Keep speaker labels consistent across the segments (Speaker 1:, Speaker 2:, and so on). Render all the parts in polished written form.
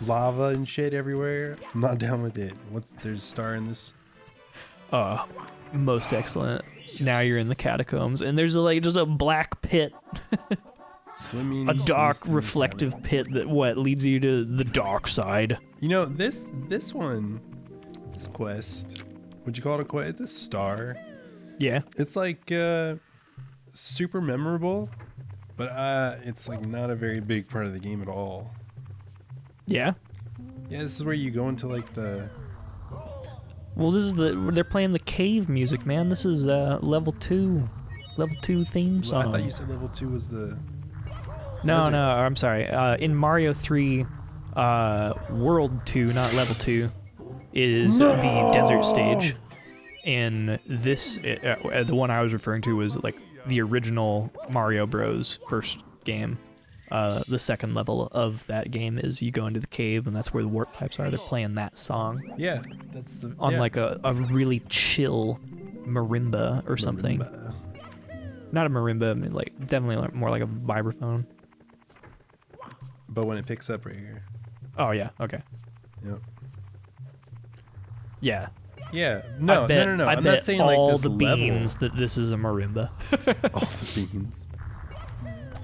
Speaker 1: lava and shit everywhere. I'm not down with it. There's a star in this?
Speaker 2: Most excellent.
Speaker 1: Yes.
Speaker 2: Now you're in the catacombs, and there's just a black pit.
Speaker 1: Swimming.
Speaker 2: A dark,
Speaker 1: east in the
Speaker 2: reflective
Speaker 1: cavern.
Speaker 2: pit that leads you to the dark side.
Speaker 1: You know, this one, this quest, would you call it a quest? It's a star.
Speaker 2: Yeah.
Speaker 1: It's like super memorable, but it's like not a very big part of the game at all.
Speaker 2: Yeah.
Speaker 1: Yeah, this is where you go into like the...
Speaker 2: Well, they're playing the cave music, man. This is level 2 theme song.
Speaker 1: I thought you said level 2 was the...
Speaker 2: No,
Speaker 1: desert.
Speaker 2: I'm sorry. In Mario 3, World 2, not Level 2, is the desert stage. In this, the one I was referring to was like the original Mario Bros. First game. The second level of that game is you go into the cave, and that's where the warp pipes are. They're playing that song
Speaker 1: Yeah, that's the...
Speaker 2: on
Speaker 1: yeah.
Speaker 2: like a really chill marimba or something.
Speaker 1: Marimba.
Speaker 2: Not a marimba, I mean, like definitely more like a vibraphone.
Speaker 1: But when it picks up right here.
Speaker 2: Oh yeah, okay.
Speaker 1: Yep.
Speaker 2: Yeah.
Speaker 1: Yeah. No, no.
Speaker 2: I
Speaker 1: I'm
Speaker 2: bet
Speaker 1: not saying
Speaker 2: all
Speaker 1: like this
Speaker 2: the
Speaker 1: level.
Speaker 2: beans that this is a marimba.
Speaker 1: All the beans.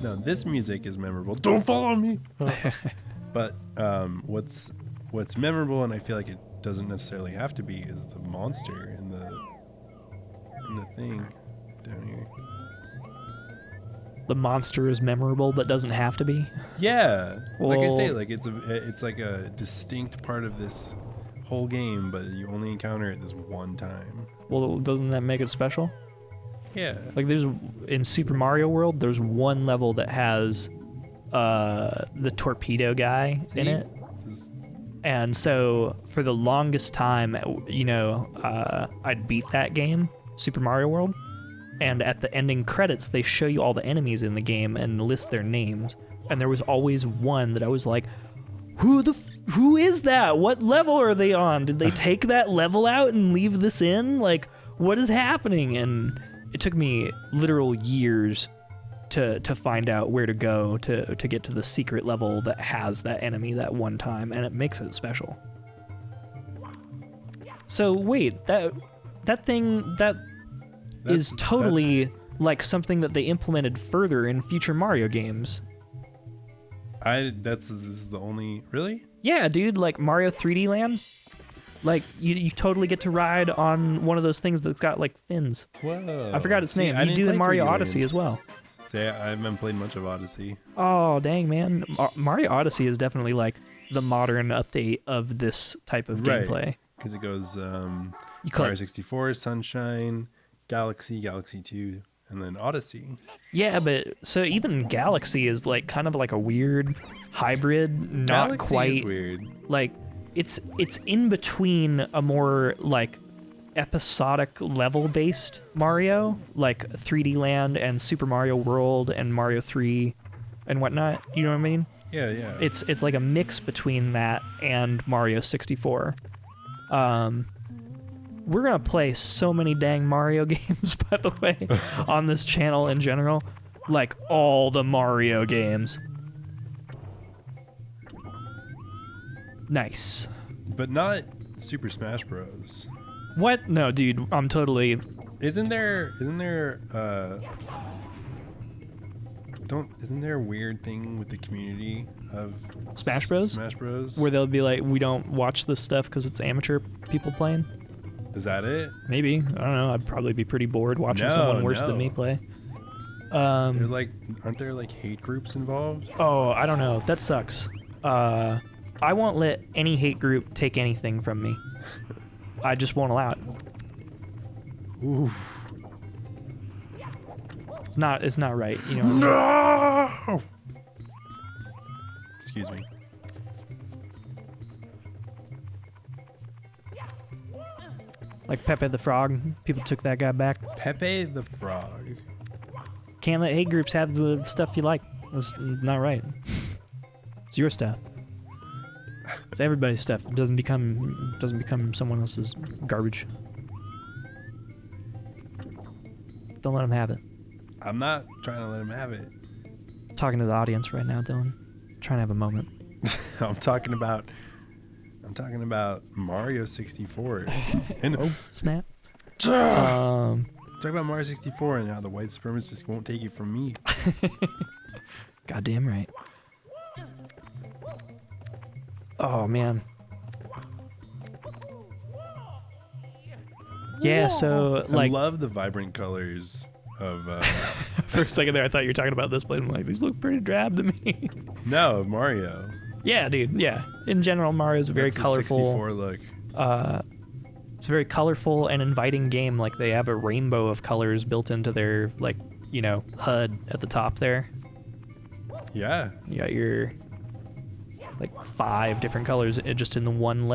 Speaker 1: No, this music is memorable. Don't follow me. But what's memorable, and I feel like it doesn't necessarily have to be, is the monster in the thing down here.
Speaker 2: The monster is memorable, but doesn't have to be.
Speaker 1: Yeah, like I
Speaker 2: Well-
Speaker 1: say, like it's like a distinct part of this whole game, but you only encounter it this one time.
Speaker 2: Well, doesn't that make it special?
Speaker 1: Yeah.
Speaker 2: Like in Super Mario World, there's one level that has the torpedo guy in
Speaker 1: See?
Speaker 2: it.
Speaker 1: This-
Speaker 2: And so for the longest time, I'd beat that game, Super Mario World, and at the ending credits, they show you all the enemies in the game and list their names. And there was always one that I was like, who is that? What level are they on? Did they take that level out and leave this in? Like, what is happening? And it took me literal years to find out where to go to get to the secret level that has that enemy that one time, and it makes it special. So wait, that thing is totally like something that they implemented further in future Mario games.
Speaker 1: This is the only... Really?
Speaker 2: Yeah, dude, like Mario 3D Land. Like, you totally get to ride on one of those things that's got, like, fins.
Speaker 1: Whoa.
Speaker 2: I forgot its
Speaker 1: See,
Speaker 2: name.
Speaker 1: I
Speaker 2: You
Speaker 1: didn't
Speaker 2: do in
Speaker 1: play
Speaker 2: Mario
Speaker 1: 3D Land.
Speaker 2: Odyssey as well.
Speaker 1: See, I haven't played much of Odyssey.
Speaker 2: Oh, dang, man. Mario Odyssey is definitely, like, the modern update of this type of
Speaker 1: Right.
Speaker 2: gameplay.
Speaker 1: Because it goes
Speaker 2: You
Speaker 1: Mario
Speaker 2: collect,
Speaker 1: 64, Sunshine, Galaxy 2, and then Odyssey.
Speaker 2: yeah, but so even Galaxy is, like, kind of like a weird hybrid, not
Speaker 1: Galaxy
Speaker 2: quite...
Speaker 1: is weird.
Speaker 2: Like, it's in between a more, like, episodic level-based Mario, like 3D Land and Super Mario World and Mario 3 and whatnot. You know what I mean?
Speaker 1: Yeah, yeah.
Speaker 2: It's like a mix between that and Mario 64. We're gonna play so many dang Mario games, by the way, on this channel in general. Like, all the Mario games. Nice.
Speaker 1: But not Super Smash Bros.
Speaker 2: What? No, dude, I'm totally...
Speaker 1: Isn't there a weird thing with the community of
Speaker 2: Smash Bros?
Speaker 1: Smash Bros?
Speaker 2: Where they'll be like, we don't watch this stuff because it's amateur people playing?
Speaker 1: Is that it?
Speaker 2: Maybe. I don't know. I'd probably be pretty bored watching
Speaker 1: No,
Speaker 2: someone worse
Speaker 1: no.
Speaker 2: than me play.
Speaker 1: There's like, aren't there like hate groups involved?
Speaker 2: Oh, I don't know. That sucks. I won't let any hate group take anything from me. I just won't allow it.
Speaker 1: Ooh.
Speaker 2: It's not right, you know what I mean?
Speaker 1: No! Excuse me.
Speaker 2: Like Pepe the Frog, people took that guy back.
Speaker 1: Pepe the Frog.
Speaker 2: Can't let hate groups have the stuff you like. That's not right. It's your stuff. It's everybody's stuff. It doesn't become someone else's garbage. Don't let them have it.
Speaker 1: I'm not trying to let him have it.
Speaker 2: Talking to the audience right now, Dylan. Trying to have a moment.
Speaker 1: I'm talking about Mario 64. And
Speaker 2: Oh, snap.
Speaker 1: talk about Mario 64 and how the white supremacists won't take it from me.
Speaker 2: Goddamn right. Oh, man. Yeah, so, like...
Speaker 1: I love the vibrant colors of...
Speaker 2: for a second there, I thought you were talking about this place. I'm like, these look pretty drab to me.
Speaker 1: No, of Mario.
Speaker 2: Yeah, dude, yeah. In general, Mario's a very
Speaker 1: That's the
Speaker 2: colorful...
Speaker 1: 64 look.
Speaker 2: It's a very colorful and inviting game. Like, they have a rainbow of colors built into their, like, you know, HUD at the top there.
Speaker 1: Yeah.
Speaker 2: You got your, like, 5 different colors just in the one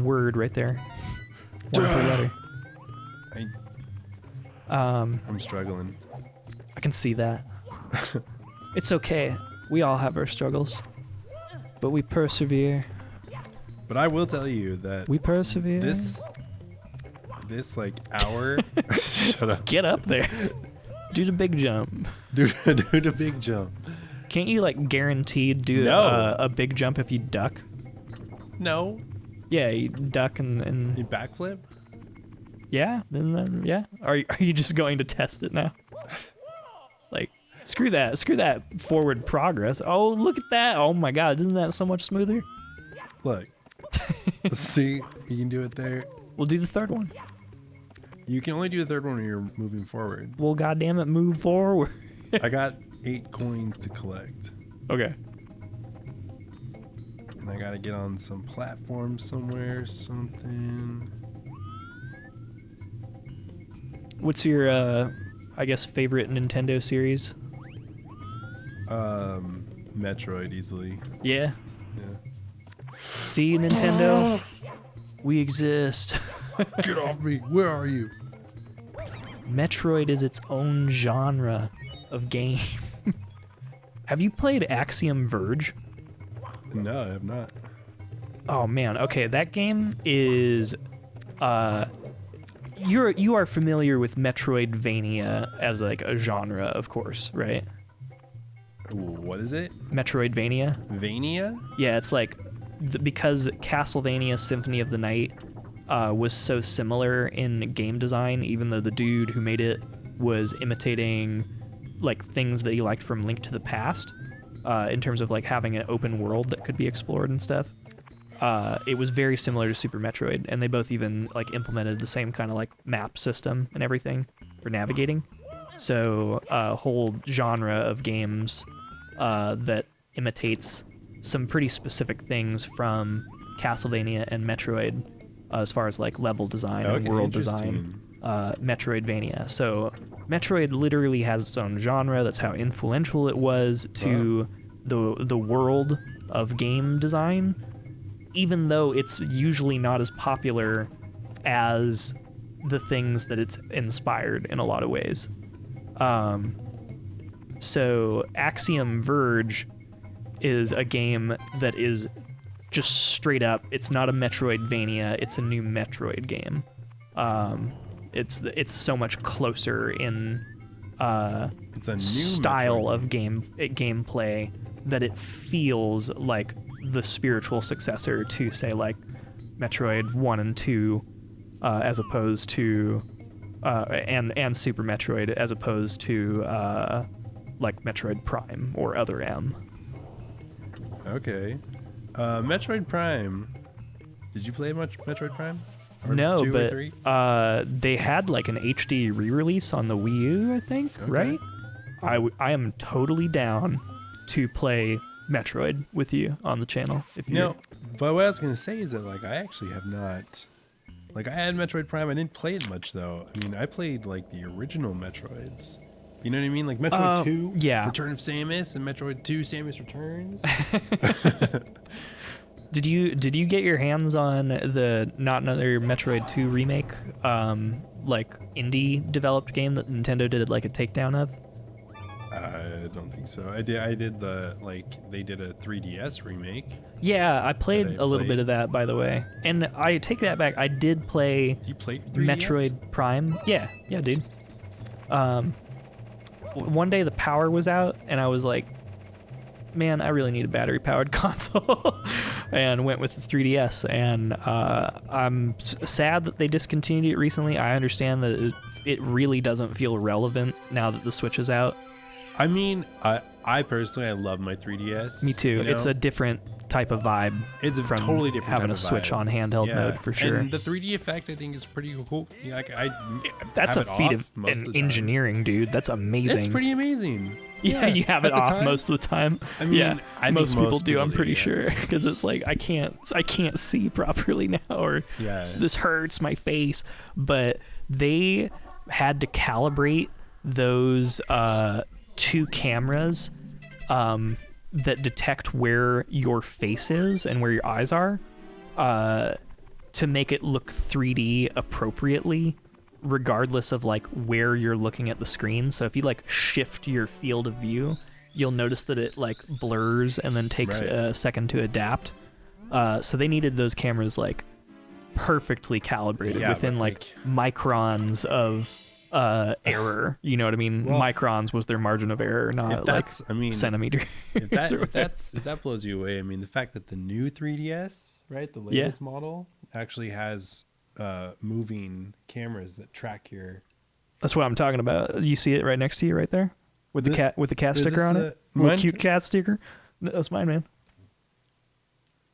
Speaker 2: word right there. One per letter.
Speaker 1: I'm struggling.
Speaker 2: I can see that. It's okay. We all have our struggles. But we persevere.
Speaker 1: But I will tell you that
Speaker 2: We persevere.
Speaker 1: this like hour... Shut up.
Speaker 2: Get up there. Do the big jump.
Speaker 1: Do the big jump.
Speaker 2: Can't you, like, guaranteed do
Speaker 1: No.
Speaker 2: a big jump if you duck?
Speaker 1: No.
Speaker 2: Yeah, you duck and
Speaker 1: You backflip?
Speaker 2: yeah, then yeah. Are you just going to test it now? Like, screw that forward progress. Oh, look at that. Oh my god, isn't that so much smoother?
Speaker 1: Look. See? You can do it there.
Speaker 2: We'll do the third one.
Speaker 1: You can only do the third one when you're moving forward.
Speaker 2: Well, goddamn it, move forward.
Speaker 1: I got 8 coins to collect.
Speaker 2: Okay.
Speaker 1: And I gotta get on some platform somewhere, something.
Speaker 2: What's your I guess favorite Nintendo series?
Speaker 1: Metroid easily.
Speaker 2: Yeah.
Speaker 1: Yeah.
Speaker 2: See, Nintendo, we exist.
Speaker 1: Get off me! Where are you?
Speaker 2: Metroid is its own genre of game. Have you played Axiom Verge?
Speaker 1: No, I have not.
Speaker 2: Oh man, okay, that game is you are familiar with Metroidvania as like a genre, of course, right?
Speaker 1: What is it?
Speaker 2: Metroidvania?
Speaker 1: Vania?
Speaker 2: Yeah, it's like because Castlevania Symphony of the Night was so similar in game design, even though the dude who made it was imitating like things that he liked from Link to the Past, in terms of like having an open world that could be explored and stuff. It was very similar to Super Metroid, and they both even like implemented the same kind of like map system and everything for navigating. So a whole genre of games that imitates some pretty specific things from Castlevania and Metroid, as far as like level design and world design. Metroidvania. So Metroid literally has its own genre. That's how influential it was to the world of game design, even though it's usually not as popular as the things that it's inspired in a lot of ways. So Axiom Verge is a game that is just straight up, it's not a Metroidvania, it's a new Metroid game. It's so much closer in
Speaker 1: It's a new
Speaker 2: style
Speaker 1: Metroid.
Speaker 2: of gameplay that it feels like the spiritual successor to, say, like Metroid 1 and 2, as opposed to and Super Metroid, as opposed to like Metroid Prime or Other M.
Speaker 1: Okay. Metroid Prime. Did you play much Metroid Prime? Or
Speaker 2: No,
Speaker 1: 2 or
Speaker 2: but
Speaker 1: 3?
Speaker 2: they had like an HD re-release on the Wii U, I think,
Speaker 1: Okay.
Speaker 2: right? I am totally down to play Metroid with you on the channel. If you
Speaker 1: No, but what I was gonna say is that like I actually have not. Like I had Metroid Prime, I didn't play it much though. I mean, I played like the original Metroids. You know what I mean? Like Metroid 2,
Speaker 2: yeah.
Speaker 1: Return of Samus, and Metroid 2, Samus Returns.
Speaker 2: Did you get your hands on the not another Metroid 2 remake, like indie developed game that Nintendo did like a takedown of?
Speaker 1: I don't think so. I did the they did a 3DS remake.
Speaker 2: Yeah, I played
Speaker 1: That I
Speaker 2: a little
Speaker 1: played.
Speaker 2: bit of that, by the way. And I take that back. I did play
Speaker 1: You played 3DS?
Speaker 2: Metroid Prime. Yeah, dude. One day the power was out, and I was like, man, I really need a battery-powered console, and went with the 3DS. And I'm sad that they discontinued it recently. I understand that it really doesn't feel relevant now that the Switch is out.
Speaker 1: I mean, I personally, I love my 3DS.
Speaker 2: Me too.
Speaker 1: You know?
Speaker 2: It's a different type of vibe.
Speaker 1: It's a
Speaker 2: from
Speaker 1: totally different
Speaker 2: having
Speaker 1: type
Speaker 2: a
Speaker 1: of
Speaker 2: Switch
Speaker 1: vibe.
Speaker 2: on handheld mode for sure.
Speaker 1: And the 3D effect, I think, is pretty cool. Yeah,
Speaker 2: That's a
Speaker 1: have it
Speaker 2: feat
Speaker 1: off
Speaker 2: of
Speaker 1: most
Speaker 2: an
Speaker 1: the time.
Speaker 2: engineering, dude. That's amazing.
Speaker 1: It's pretty amazing.
Speaker 2: Yeah, you have it
Speaker 1: at the
Speaker 2: off
Speaker 1: time.
Speaker 2: most of the time.
Speaker 1: I mean,
Speaker 2: yeah,
Speaker 1: I think
Speaker 2: most people do. I'm pretty
Speaker 1: yeah.
Speaker 2: sure, because it's like I can't see properly now, or
Speaker 1: Yeah.
Speaker 2: this hurts my face. But they had to calibrate those 2 cameras that detect where your face is and where your eyes are to make it look 3D appropriately, regardless of like where you're looking at the screen. So if you like shift your field of view, you'll notice that it like blurs and then takes a second to adapt. So they needed those cameras like perfectly calibrated within like microns of error. You know what I mean?
Speaker 1: Well,
Speaker 2: microns was their margin of error, not like centimeter.
Speaker 1: if that blows you away, I mean, the fact that the new 3DS, right, the latest model, actually has moving cameras that track your.
Speaker 2: That's what I'm talking about. You see it right next to you, right there, with the cat sticker on it. Little cute cat sticker. That's mine, man.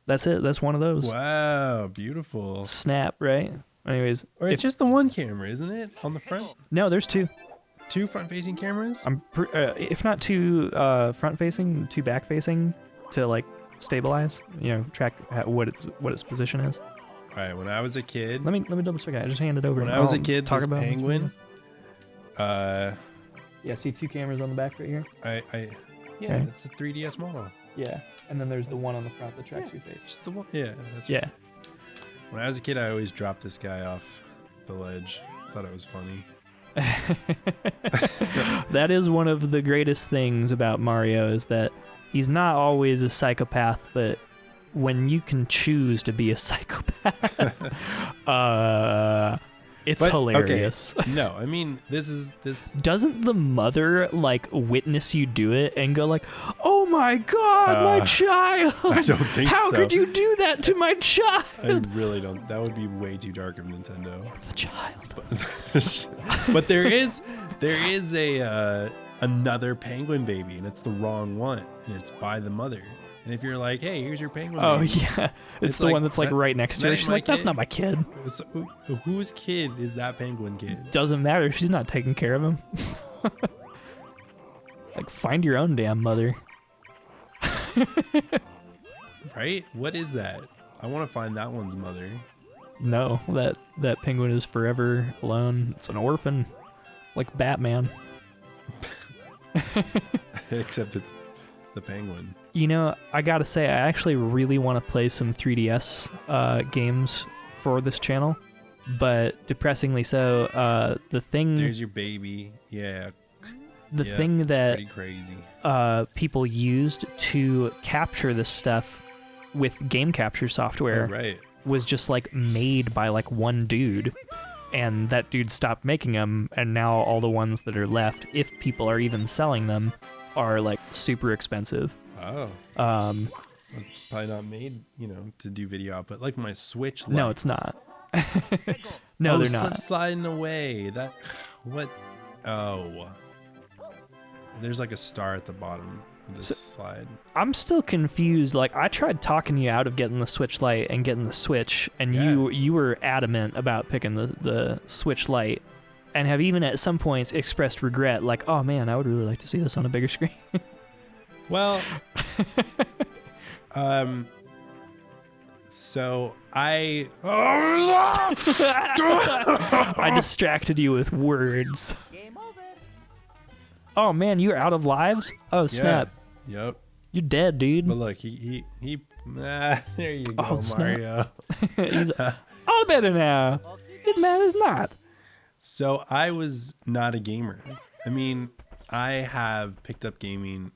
Speaker 2: That's it. That's one of those.
Speaker 1: Wow, beautiful.
Speaker 2: Snap, right? Anyways,
Speaker 1: Or it's just the one camera, isn't it, on the front?
Speaker 2: No, there's 2.
Speaker 1: 2 front-facing cameras.
Speaker 2: If not 2 front-facing, 2 back-facing, to like stabilize. You know, track what its position is.
Speaker 1: All right. When I was a kid.
Speaker 2: Let me double check it. I just handed over.
Speaker 1: When I was a kid,
Speaker 2: talk
Speaker 1: this
Speaker 2: about
Speaker 1: penguin.
Speaker 2: Yeah, see 2 cameras on the back right here.
Speaker 1: Okay. That's the 3DS model.
Speaker 2: Yeah, and then there's the one on the front that tracks your face.
Speaker 1: Just the one. Yeah. That's
Speaker 2: Yeah.
Speaker 1: When I was a kid, I always dropped this guy off the ledge. Thought it was funny.
Speaker 2: That is one of the greatest things about Mario, is that he's not always a psychopath, but when you can choose to be a psychopath, it's hilarious.
Speaker 1: Okay. No, I mean, this.
Speaker 2: Doesn't the mother like witness you do it and go like, "Oh my God, my child!
Speaker 1: I don't think
Speaker 2: How
Speaker 1: so.
Speaker 2: could you do that to my child?"
Speaker 1: I really don't. That would be way too dark of Nintendo.
Speaker 2: The child.
Speaker 1: But there is another penguin baby, and it's the wrong one, and it's by the mother. And if you're like, hey, here's your penguin baby.
Speaker 2: Yeah, it's the
Speaker 1: like,
Speaker 2: one that's like right next to her. She's like, "That's not my kid."
Speaker 1: So, whose kid is that penguin kid?
Speaker 2: Doesn't matter. She's not taking care of him. Like, find your own damn mother.
Speaker 1: Right? What is that? I want to find that one's mother.
Speaker 2: No, that penguin is forever alone. It's an orphan, like Batman.
Speaker 1: Except it's the penguin.
Speaker 2: You know, I gotta say, I actually really want to play some 3DS games for this channel, but depressingly so. The thing.
Speaker 1: There's your baby. Yeah.
Speaker 2: The thing that
Speaker 1: pretty crazy.
Speaker 2: People used to capture this stuff with game capture software was just like made by like one dude, and that dude stopped making them, and now all the ones that are left, if people are even selling them, are like super expensive.
Speaker 1: Oh. It's probably not made, to do video output. Like my Switch Lite.
Speaker 2: No, it's not. No, they're not.
Speaker 1: Slidin Away. What? Oh. There's like a star at the bottom of this slide.
Speaker 2: I'm still confused. Like, I tried talking you out of getting the Switch Lite and getting the Switch, and you were adamant about picking the Switch Lite, and have even at some points expressed regret, like, "Oh man, I would really like to see this on a bigger screen."
Speaker 1: Well, so I
Speaker 2: distracted you with words. Oh man, you're out of lives? Oh snap.
Speaker 1: Yeah. Yep.
Speaker 2: You're dead, dude.
Speaker 1: But look, there you go,
Speaker 2: Oh, snap.
Speaker 1: Mario.
Speaker 2: He's all better now. It matters not.
Speaker 1: So I was not a gamer. I mean, I have picked up gaming,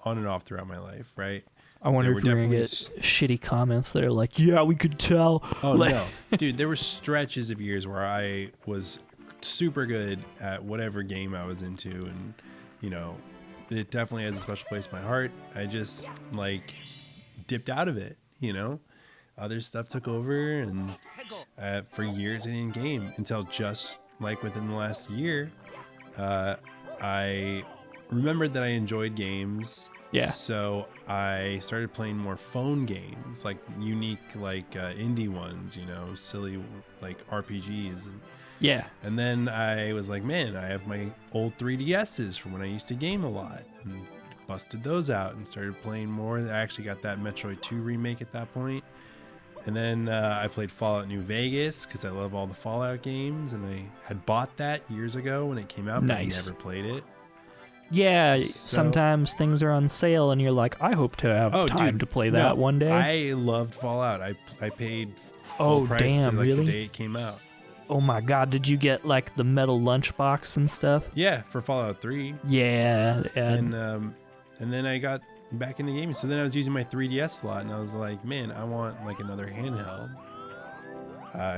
Speaker 1: on and off throughout my life, right?
Speaker 2: I wonder if you're going to get shitty comments that are like, "Yeah, we could tell."
Speaker 1: Oh, no. Dude, there were stretches of years where I was super good at whatever game I was into, and, it definitely has a special place in my heart. I just like dipped out of it, you know. Other stuff took over, and for years I didn't game until just like within the last year. I remembered that I enjoyed games.
Speaker 2: Yeah.
Speaker 1: So I started playing more phone games, like unique, like indie ones, you know, silly like RPGs.
Speaker 2: Yeah.
Speaker 1: And then I was like, man, I have my old 3DSs from when I used to game a lot, and busted those out and started playing more. I actually got that Metroid 2 remake at that point. And then I played Fallout New Vegas because I love all the Fallout games, and I had bought that years ago when it came out, but I never played it.
Speaker 2: Yeah, sometimes things are on sale, and you're like, I hope to have time to play that one day.
Speaker 1: I loved Fallout. I paid full price the day it came out.
Speaker 2: Oh my god, did you get like the metal lunchbox and stuff?
Speaker 1: Yeah, for Fallout 3.
Speaker 2: Yeah.
Speaker 1: And then I got back into gaming. So then I was using my 3DS slot, and I was like, man, I want like another handheld.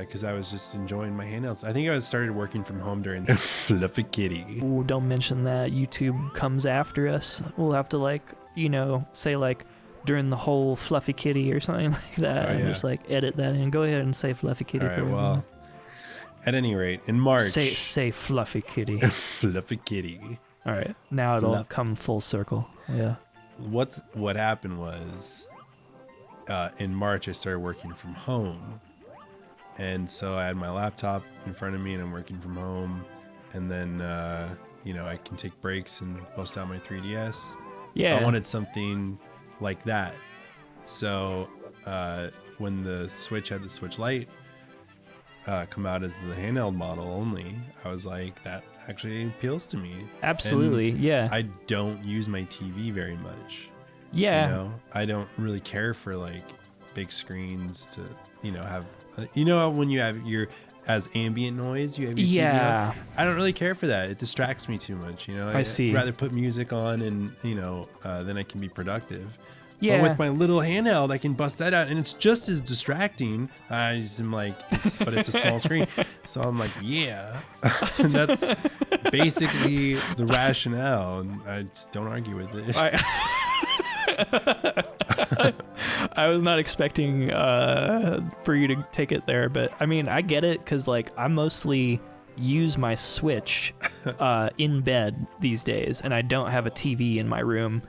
Speaker 1: Because I was just enjoying my handhelds. I think I started working from home during the Fluffy Kitty.
Speaker 2: Ooh, don't mention that. YouTube comes after us. We'll have to like, you know, say like during the whole Fluffy Kitty or something like that. And just like edit that in. Go ahead and say Fluffy Kitty.
Speaker 1: All right, well, at any rate, in March.
Speaker 2: Say Fluffy Kitty.
Speaker 1: Fluffy Kitty.
Speaker 2: All right, now it'll come full circle. Yeah.
Speaker 1: What happened was, in March I started working from home. And so I had my laptop in front of me, and I'm working from home. And then, you know, I can take breaks and bust out my 3DS.
Speaker 2: Yeah.
Speaker 1: I wanted something like that. So when the Switch had the Switch Lite come out as the handheld model only, I was like, that actually appeals to me.
Speaker 2: Absolutely,
Speaker 1: and
Speaker 2: yeah.
Speaker 1: I don't use my TV very much.
Speaker 2: Yeah.
Speaker 1: You know, I don't really care for like big screens to, you know, have... You know when you have your as ambient noise, you have your TV on? I don't really care for that. It distracts me too much. You know,
Speaker 2: I see.
Speaker 1: I'd rather put music on, and you know, then I can be productive.
Speaker 2: Yeah.
Speaker 1: But with my little handheld, I can bust that out, and it's just as distracting. I just am like, but it's a small screen, so I'm like, yeah, and that's basically the rationale, and I just don't argue with it.
Speaker 2: I was not expecting for you to take it there, but I mean, I get it because like I mostly use my Switch in bed these days, and I don't have a TV in my room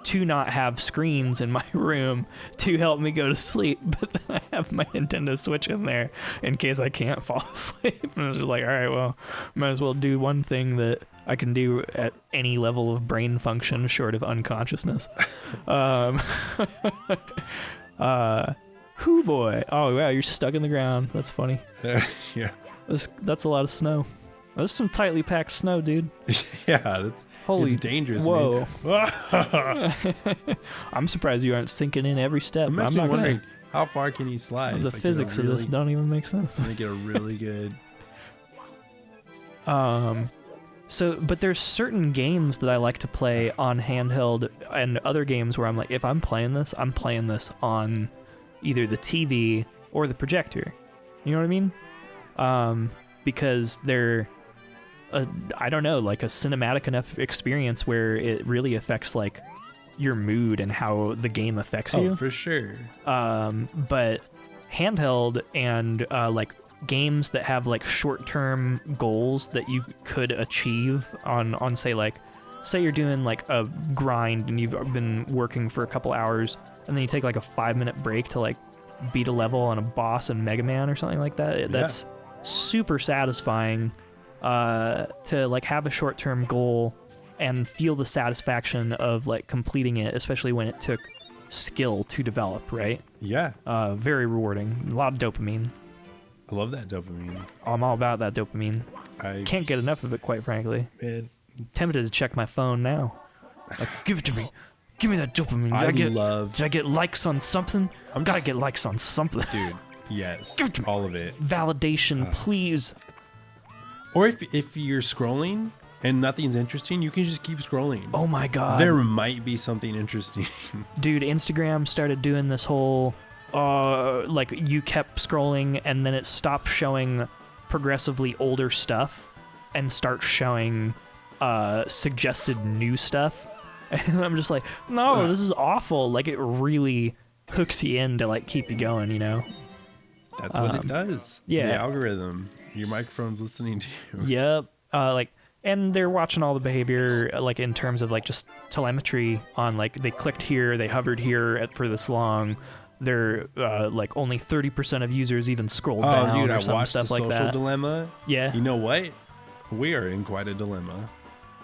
Speaker 2: to not have screens in my room to help me go to sleep. But then I have my Nintendo Switch in there in case I can't fall asleep. And I was just like, all right, well, might as well do one thing that I can do at any level of brain function short of unconsciousness. Hoo boy. Oh, wow, you're stuck in the ground. That's funny.
Speaker 1: Yeah.
Speaker 2: That's a lot of snow. That's some tightly packed snow, dude.
Speaker 1: Yeah, it's dangerous.
Speaker 2: Whoa. I'm surprised you aren't sinking in every step.
Speaker 1: I'm actually wondering, how far can you slide?
Speaker 2: The physics of this don't even make sense.
Speaker 1: I'm going to get a really good...
Speaker 2: But there's certain games that I like to play on handheld, and other games where I'm like, if I'm playing this on either the TV or the projector. You know what I mean? Because they're, I don't know, like a cinematic enough experience where it really affects like your mood and how the game affects you.
Speaker 1: Oh, for sure.
Speaker 2: But handheld and like games that have like short-term goals that you could achieve on say you're doing like a grind and you've been working for a couple hours, and then you take like a 5-minute break to like beat a level on a boss in Mega Man or something like that. That's super satisfying to like have a short-term goal and feel the satisfaction of like completing it, especially when it took skill to develop, right?
Speaker 1: Yeah.
Speaker 2: Very rewarding. A lot of dopamine.
Speaker 1: I love that dopamine.
Speaker 2: I'm all about that dopamine.
Speaker 1: I
Speaker 2: can't get enough of it, quite frankly.
Speaker 1: Man,
Speaker 2: tempted to check my phone now. Like, give it to me. Give me that dopamine. Did I get likes on something? Gotta get likes on something.
Speaker 1: Dude, yes.
Speaker 2: Give it to me.
Speaker 1: All of it.
Speaker 2: Validation, please.
Speaker 1: Or if you're scrolling and nothing's interesting, you can just keep scrolling.
Speaker 2: Oh my god.
Speaker 1: There might be something interesting.
Speaker 2: Dude, Instagram started doing this whole... like you kept scrolling and then it stopped showing progressively older stuff and start showing suggested new stuff, And I'm just like, no, this is awful. Like, it really hooks you in to, like, keep you going, you know?
Speaker 1: That's what it does.
Speaker 2: Yeah.
Speaker 1: The algorithm. Your microphone's listening to you.
Speaker 2: Yep. And they're watching all the behavior, like, in terms of, like, just telemetry on, like, they clicked here, they hovered here for this long. They're, like, only 30% of users even scroll down
Speaker 1: dude,
Speaker 2: or
Speaker 1: I
Speaker 2: some
Speaker 1: watched
Speaker 2: stuff
Speaker 1: the
Speaker 2: like
Speaker 1: Social
Speaker 2: that.
Speaker 1: Dilemma.
Speaker 2: Yeah.
Speaker 1: You know what? We are in quite a dilemma.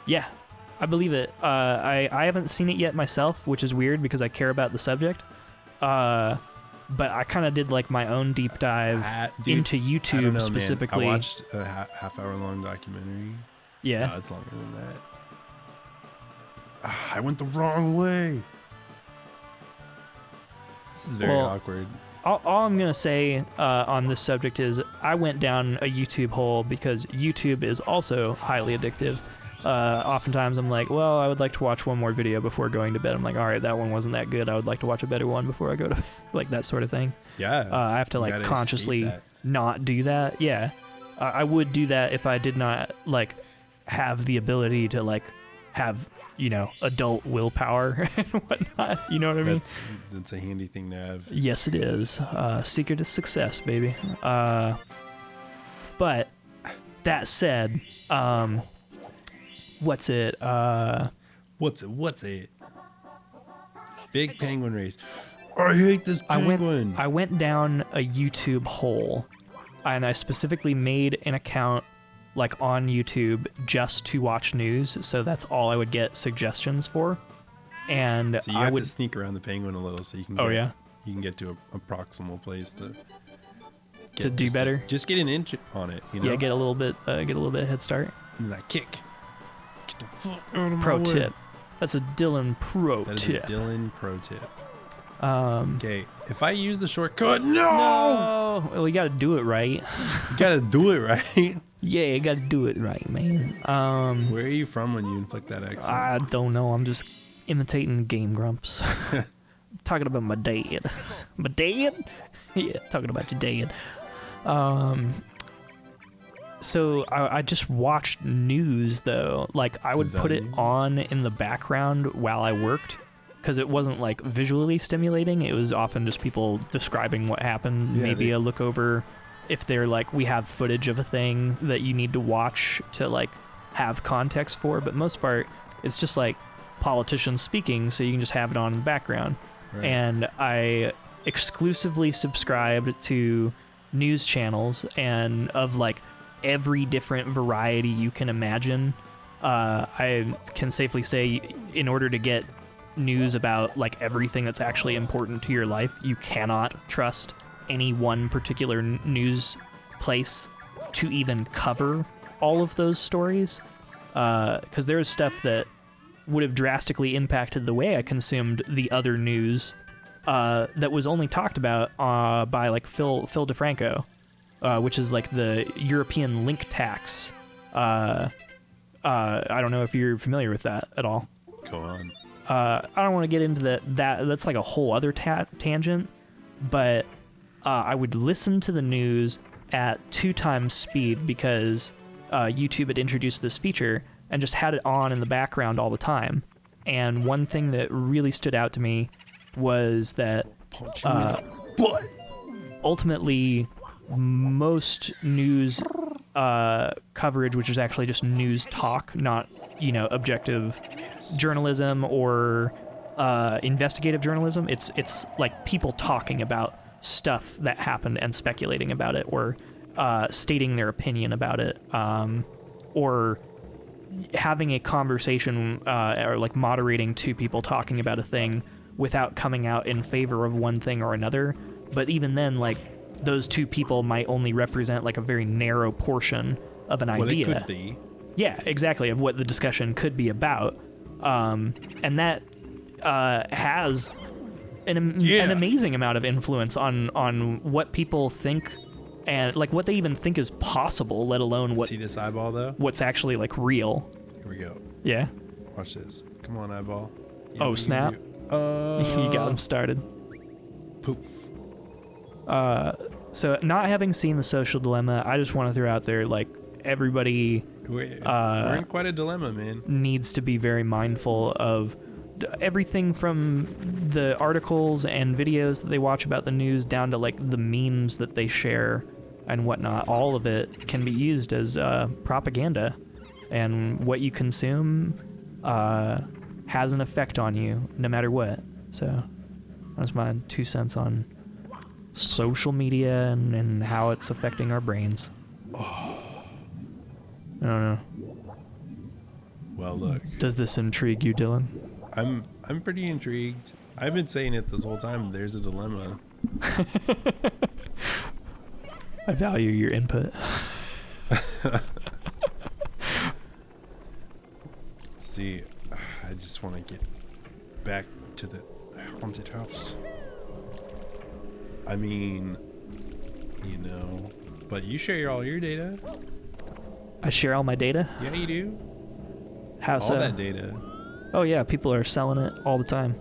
Speaker 2: Yeah, I believe it. I haven't seen it yet myself, which is weird because I care about the subject. But I kind of did like my own deep dive into YouTube,
Speaker 1: I don't know,
Speaker 2: specifically.
Speaker 1: Man. I watched a half-hour-long documentary.
Speaker 2: Yeah.
Speaker 1: No, it's longer than that. I went the wrong way. This is very awkward.
Speaker 2: All I'm going to say on this subject is I went down a YouTube hole because YouTube is also highly addictive. Oftentimes I'm like, well, I would like to watch one more video before going to bed. I'm like, all right, that one wasn't that good. I would like to watch a better one before I go to bed. Like that sort of thing.
Speaker 1: Yeah.
Speaker 2: I have to like consciously not do that. Yeah. I would do that if I did not like have the ability to like have, you know, adult willpower and whatnot. You know what I mean?
Speaker 1: That's a handy thing to have.
Speaker 2: Yes, it is. Secret of success, baby. But that said, what's it?
Speaker 1: What's it? Big penguin race. I hate this penguin.
Speaker 2: I went down a YouTube hole, and I specifically made an account like on YouTube just to watch news, so that's all I would get suggestions for. And
Speaker 1: so you have to sneak around the penguin a little so you can you can get to a proximal place to
Speaker 2: do better.
Speaker 1: Just get an inch on it, you know?
Speaker 2: Yeah, get a little bit head start.
Speaker 1: And then I kick. Get the fuck out of my
Speaker 2: Pro
Speaker 1: way.
Speaker 2: tip. That's a Dillon pro tip.
Speaker 1: That is a Dillon pro tip. Okay, if I use the shortcut, no!
Speaker 2: Well, you gotta do it right.
Speaker 1: You gotta do it right.
Speaker 2: Yeah, you gotta do it right, man.
Speaker 1: Where are you from when you inflict that accent?
Speaker 2: I don't know. I'm just imitating Game Grumps. Talking about my dad. My dad? Yeah, talking about your dad. So I just watched news, though. Like, I would put it on in the background while I worked, because it wasn't, like, visually stimulating. It was often just people describing what happened. Yeah, maybe a look over if they're, like, we have footage of a thing that you need to watch to, like, have context for. But most part, it's just, like, politicians speaking, so you can just have it on in the background. Right. And I exclusively subscribed to news channels and of, like, every different variety you can imagine. I can safely say, in order to get news about like everything that's actually important to your life, you cannot trust any one particular news place to even cover all of those stories, because there's stuff that would have drastically impacted the way I consumed the other news that was only talked about by like Phil DeFranco, which is like the European link tax. I don't know if you're familiar with that at all.
Speaker 1: Go on.
Speaker 2: I don't want to get into that. That's like a whole other tangent, but I would listen to the news at 2x speed because YouTube had introduced this feature and just had it on in the background all the time. And one thing that really stood out to me was that ultimately most news coverage, which is actually just news talk, not, you know, objective journalism or investigative journalism. It's like people talking about stuff that happened and speculating about it, or stating their opinion about it, or having a conversation, or like moderating two people talking about a thing without coming out in favor of one thing or another. But even then, like, those two people might only represent like a very narrow portion of an idea.
Speaker 1: What it could be.
Speaker 2: Yeah, exactly, of what the discussion could be about. And that has an amazing amount of influence on what people think and like what they even think is possible, let alone what.
Speaker 1: See this eyeball though?
Speaker 2: What's actually like real.
Speaker 1: Here we go.
Speaker 2: Yeah.
Speaker 1: Watch this. Come on, eyeball.
Speaker 2: Oh, snap. You got him started.
Speaker 1: Poof.
Speaker 2: So not having seen The Social Dilemma, I just want to throw out there, like, everybody
Speaker 1: we're in quite a dilemma, man.
Speaker 2: Needs to be very mindful of everything from the articles and videos that they watch about the news down to like the memes that they share and whatnot. All of it can be used as propaganda, and what you consume has an effect on you no matter what. So that's my 2 cents on social media and how it's affecting our brains. I don't know.
Speaker 1: Well, look.
Speaker 2: Does this intrigue you, Dylan?
Speaker 1: I'm pretty intrigued. I've been saying it this whole time. There's a dilemma.
Speaker 2: I value your input.
Speaker 1: See, I just want to get back to the haunted house. I mean, you know, but you share all your data.
Speaker 2: I share all my data?
Speaker 1: Yeah, you do.
Speaker 2: How
Speaker 1: all
Speaker 2: so?
Speaker 1: That data.
Speaker 2: Oh yeah, people are selling it all the time.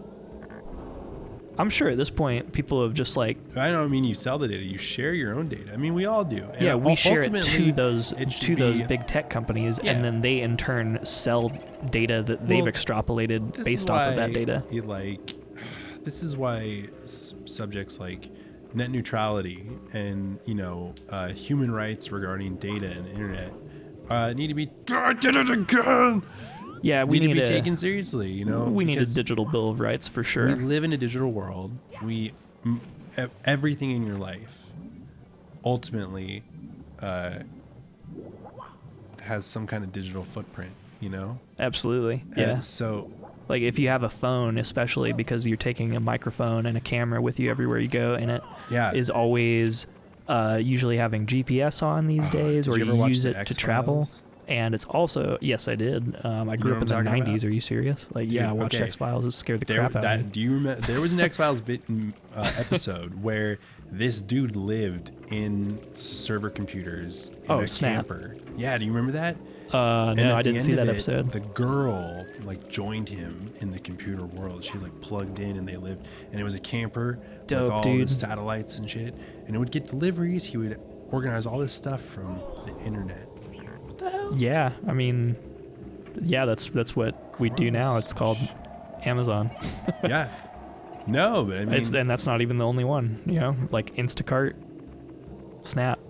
Speaker 2: I'm sure at this point people have just like...
Speaker 1: I don't mean you sell the data, you share your own data. I mean, we all do. And
Speaker 2: yeah, we share it to those
Speaker 1: be,
Speaker 2: big tech companies,
Speaker 1: yeah.
Speaker 2: and then they in turn sell data that they've extrapolated based off of that data.
Speaker 1: This is why subjects like net neutrality and, you know, human rights regarding data and the internet need to be... I did it again!
Speaker 2: Yeah, we
Speaker 1: need to be taken seriously, you know?
Speaker 2: We need a digital bill of rights for sure.
Speaker 1: We live in a digital world. Everything in your life ultimately has some kind of digital footprint, you know?
Speaker 2: Absolutely, yeah.
Speaker 1: So...
Speaker 2: like if you have a phone, especially because you're taking a microphone and a camera with you everywhere you go, and it is always usually having GPS on these days, or you use it to travel. And it's also, yes, I did. I grew up in the 90s. Are you serious? Like, yeah, I watched X-Files. It scared the crap out of me.
Speaker 1: Do you remember? There was an X-Files episode where this dude lived in server computers in a camper. Yeah, do you remember that?
Speaker 2: No, I didn't see that episode.
Speaker 1: The girl like joined him in the computer world. She like plugged in and they lived, and it was a camper with all the satellites and shit. And it would get deliveries. He would organize all this stuff from the internet. What the hell?
Speaker 2: Yeah, I mean, yeah, that's what we do now. It's called Amazon.
Speaker 1: Yeah. No, but I mean,
Speaker 2: and that's not even the only one. You know, like Instacart, Snap,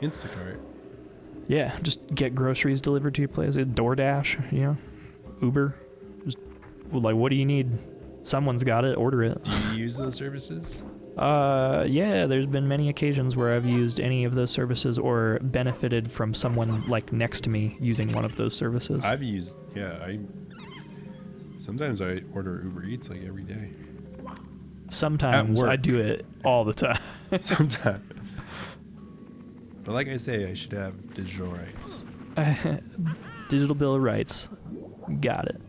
Speaker 1: Instacart.
Speaker 2: Yeah, just get groceries delivered to your place. DoorDash, you know, Uber. Just like, what do you need? Someone's got it. Order it.
Speaker 1: Do you use those services?
Speaker 2: Yeah. There's been many occasions where I've used any of those services or benefited from someone like next to me using one of those services.
Speaker 1: I've used. Yeah, sometimes I order Uber Eats like every day.
Speaker 2: Sometimes I do it all the time.
Speaker 1: Sometimes. But like I say, I should have digital rights.
Speaker 2: Digital Bill of Rights. Got it.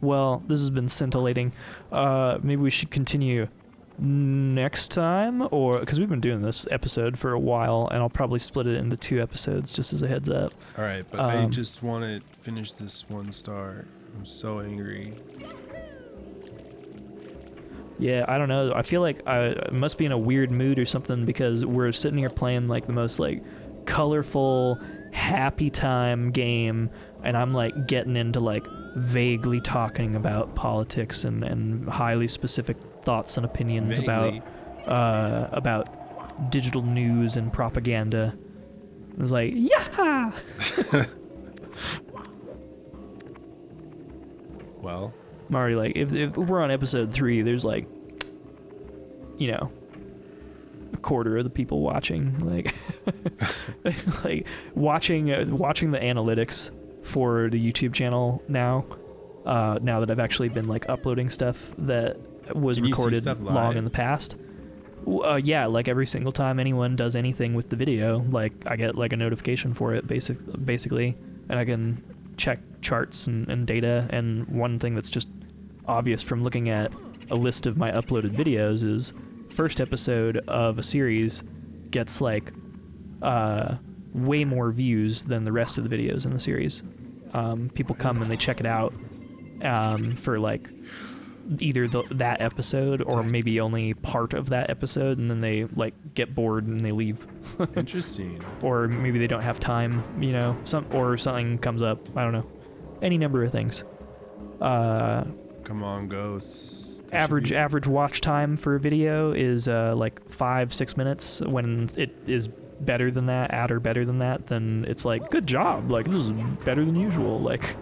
Speaker 2: Well, this has been scintillating. Maybe we should continue next time, or because we've been doing this episode for a while, and I'll probably split it into 2 episodes just as a heads up.
Speaker 1: All right, but I just want to finish this 1 star. I'm so angry.
Speaker 2: Yeah, I don't know. I feel like I must be in a weird mood or something because we're sitting here playing like the most like colorful, happy time game, and I'm like getting into like vaguely talking about politics and highly specific thoughts and opinions about digital news and propaganda. It was like, yeah.
Speaker 1: Well,
Speaker 2: I'm already like, if we're on episode 3, there's like, you know, a quarter of the people watching, like, like watching the analytics for the YouTube channel now. Now that I've actually been like uploading stuff that was recorded long in the past. Yeah, like every single time anyone does anything with the video, like I get like a notification for it, basically, and I can check charts and data. And one thing that's just obvious from looking at a list of my uploaded videos is first episode of a series gets like way more views than the rest of the videos in the series. People come and they check it out for like either that episode or maybe only part of that episode, and then they like get bored and they leave.
Speaker 1: Interesting.
Speaker 2: Or maybe they don't have time, you know, something comes up. I don't know. Any number of things.
Speaker 1: Come on, ghosts.
Speaker 2: Average watch time for a video is like 5-6 minutes. When it is better than that, at or better than that, then it's like, good job, like this is better than usual, like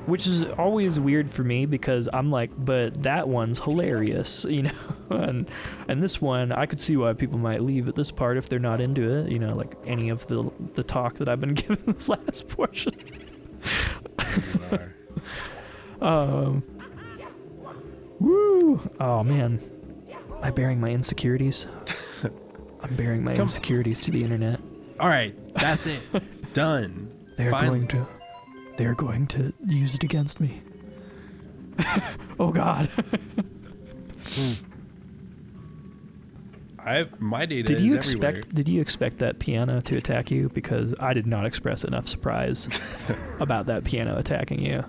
Speaker 2: which is always weird for me because I'm like, but that one's hilarious, you know, and this one I could see why people might leave at this part if they're not into it, you know, like any of the talk that I've been given this last portion. Woo! Oh man, am I bearing my insecurities? I'm bearing my insecurities to the internet.
Speaker 1: All right, that's it. Done.
Speaker 2: They're going to use it against me. Oh God.
Speaker 1: My data is everywhere.
Speaker 2: Did you expect that piano to attack you? Because I did not express enough surprise about that piano attacking you.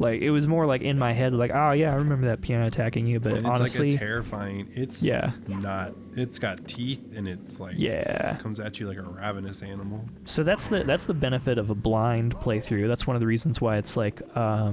Speaker 2: Like, it was more like in my head, like, oh yeah, I remember that piano attacking you, but
Speaker 1: and it's
Speaker 2: honestly,
Speaker 1: like a terrifying. It's not. It's got teeth, and it's like it comes at you like a ravenous animal.
Speaker 2: So that's the benefit of a blind playthrough. That's one of the reasons why it's like I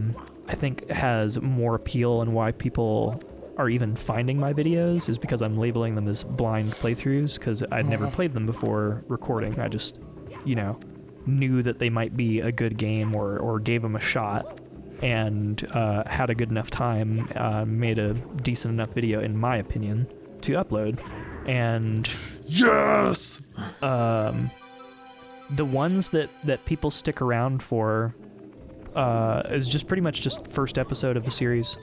Speaker 2: think has more appeal and why people are even finding my videos is because I'm labeling them as blind playthroughs because I'd never played them before recording. I just, you know, knew that they might be a good game or gave them a shot. And had a good enough time, made a decent enough video, in my opinion, to upload. And
Speaker 1: yes,
Speaker 2: the ones that people stick around for is just pretty much just first episode of the series,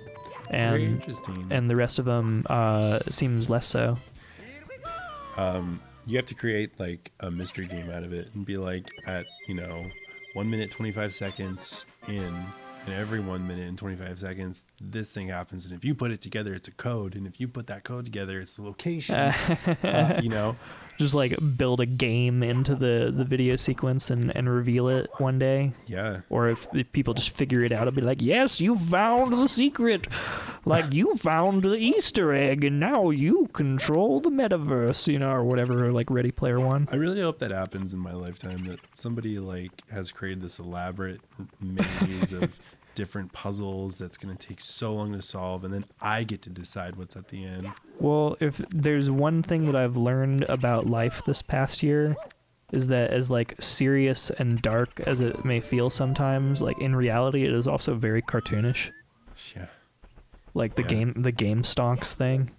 Speaker 2: and
Speaker 1: very interesting.
Speaker 2: And the rest of them seems less so.
Speaker 1: You have to create like a mystery game out of it and be like at 1 minute 25 seconds in. And every 1 minute and 25 seconds, this thing happens. And if you put it together, it's a code. And if you put that code together, it's the location.
Speaker 2: Just like build a game into the video sequence and reveal it one day.
Speaker 1: Yeah.
Speaker 2: Or if people just figure it out, it'll be like, yes, you found the secret. Like, you found the Easter egg, and now you control the metaverse, or whatever, like Ready Player One.
Speaker 1: I really hope that happens in my lifetime, that somebody like has created this elaborate maze of different puzzles that's going to take so long to solve, and then I get to decide what's at the end.
Speaker 2: Well, if there's one thing that I've learned about life this past year, is that as like serious and dark as it may feel sometimes, like in reality it is also very cartoonish.
Speaker 1: Yeah.
Speaker 2: Like the game stonks thing.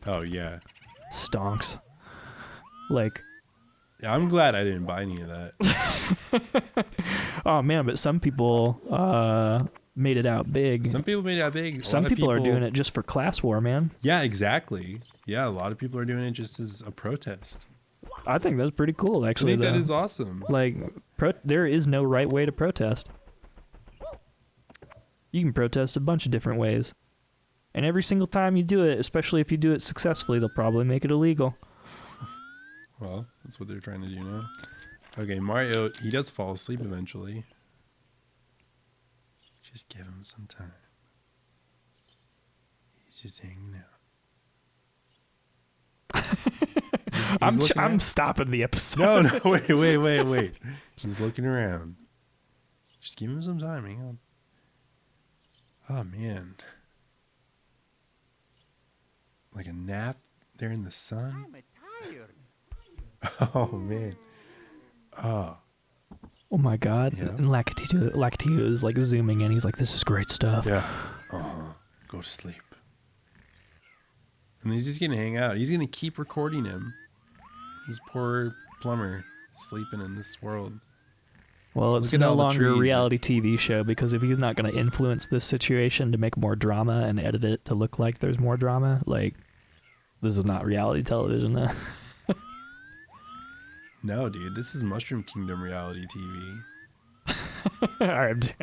Speaker 1: Oh yeah.
Speaker 2: Stonks. Like,
Speaker 1: yeah, I'm glad I didn't buy any of that.
Speaker 2: Oh man, but some people made it out big.
Speaker 1: Some people made it out big.
Speaker 2: Some people are doing it just for class war, man.
Speaker 1: Yeah, exactly. Yeah, a lot of people are doing it just as a protest.
Speaker 2: I think that's pretty cool, actually.
Speaker 1: I think that is awesome.
Speaker 2: Like, there is no right way to protest. You can protest a bunch of different ways. And every single time you do it, especially if you do it successfully, they'll probably make it illegal.
Speaker 1: Well, that's what they're trying to do now. Okay, Mario, he does fall asleep eventually. Just give him some time. He's just hanging out.
Speaker 2: I'm stopping the episode.
Speaker 1: No, wait. He's looking around. Just give him some time. Hang on. Oh, man. Like a nap there in the sun?
Speaker 3: I'm tired.
Speaker 1: Oh, man. Oh
Speaker 2: My God.
Speaker 1: Yeah.
Speaker 2: And Lactio is like zooming in. He's like, this is great stuff.
Speaker 1: Yeah. Go to sleep. And he's just going to hang out. He's going to keep recording him. This poor plumber sleeping in this world.
Speaker 2: Well, it's no longer a reality TV show, because if he's not going to influence this situation to make more drama and edit it to look like there's more drama, like, this is not reality television then.
Speaker 1: No, dude, this is Mushroom Kingdom reality TV.
Speaker 2: All right,